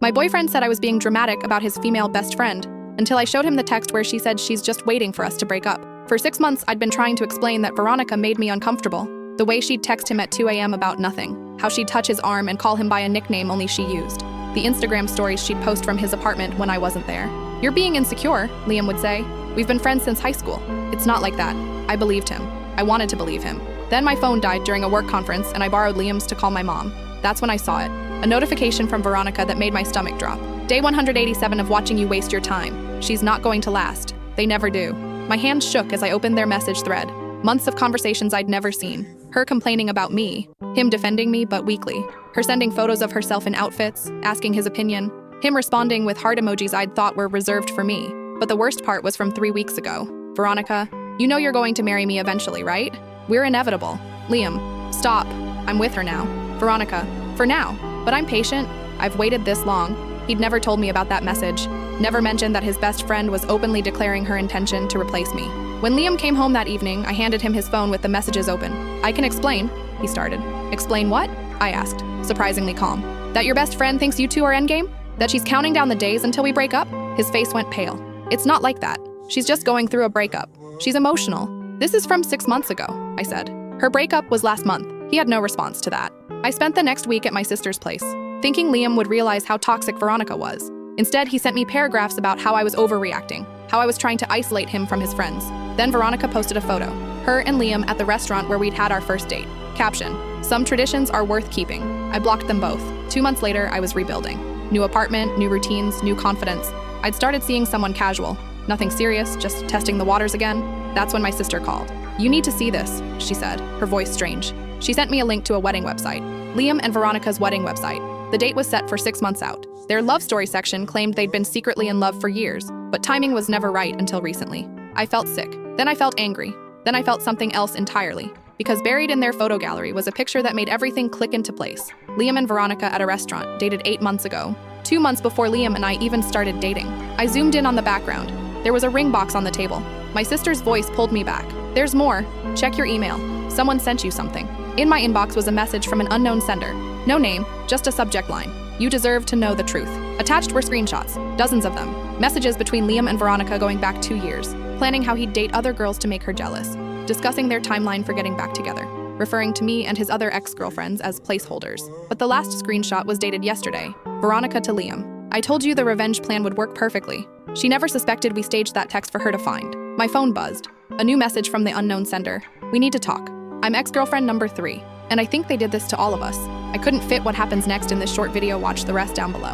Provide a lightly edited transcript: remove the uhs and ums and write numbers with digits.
My boyfriend said I was being dramatic about his female best friend, until I showed him the text where she said she's just waiting for us to break up. For 6 months, I'd been trying to explain that Veronica made me uncomfortable. The way she'd text him at 2 a.m. about nothing, how she'd touch his arm and call him by a nickname only she used, the Instagram stories she'd post from his apartment when I wasn't there. "You're being insecure," Liam would say. "We've been friends since high school." It's not like that. I believed him. I wanted to believe him. Then my phone died during a work conference and I borrowed Liam's to call my mom. That's when I saw it. A notification from Veronica that made my stomach drop. "Day 187 of watching you waste your time. She's not going to last. They never do." My hands shook as I opened their message thread. Months of conversations I'd never seen. Her complaining about me. Him defending me, but weakly. Her sending photos of herself in outfits, asking his opinion. Him responding with heart emojis I'd thought were reserved for me. But the worst part was from 3 weeks ago. "Veronica, you know you're going to marry me eventually, right? We're inevitable." "Liam, stop. I'm with her now." "Veronica, for now. But I'm patient. I've waited this long." He'd never told me about that message. Never mentioned that his best friend was openly declaring her intention to replace me. When Liam came home that evening, I handed him his phone with the messages open. "I can explain," he started. "Explain what?" I asked, surprisingly calm. "That your best friend thinks you two are endgame? That she's counting down the days until we break up?" His face went pale. "It's not like that. She's just going through a breakup. She's emotional." "This is from 6 months ago," I said. "Her breakup was last month." He had no response to that. I spent the next week at my sister's place, thinking Liam would realize how toxic Veronica was. Instead, he sent me paragraphs about how I was overreacting, how I was trying to isolate him from his friends. Then Veronica posted a photo, her and Liam at the restaurant where we'd had our first date. Caption, "Some traditions are worth keeping." I blocked them both. 2 months later, I was rebuilding. New apartment, new routines, new confidence. I'd started seeing someone casual. Nothing serious, just testing the waters again. That's when my sister called. "You need to see this," she said, her voice strange. She sent me a link to a wedding website, Liam and Veronica's wedding website. The date was set for 6 months out. Their love story section claimed they'd been secretly in love for years, but timing was never right until recently. I felt sick. Then I felt angry. Then I felt something else entirely. Because buried in their photo gallery was a picture that made everything click into place. Liam and Veronica at a restaurant, dated 8 months ago. 2 months before Liam and I even started dating. I zoomed in on the background. There was a ring box on the table. My sister's voice pulled me back. "There's more. Check your email. Someone sent you something." In my inbox was a message from an unknown sender. No name, just a subject line. "You deserve to know the truth." Attached were screenshots, dozens of them. Messages between Liam and Veronica going back 2 years, planning how he'd date other girls to make her jealous, discussing their timeline for getting back together, referring to me and his other ex-girlfriends as placeholders. But the last screenshot was dated yesterday. Veronica to Liam. "I told you the revenge plan would work perfectly." She never suspected we staged that text for her to find. My phone buzzed. A new message from the unknown sender. "We need to talk. I'm ex-girlfriend number 3, and I think they did this to all of us." I couldn't fit what happens next in this short video. Watch the rest down below.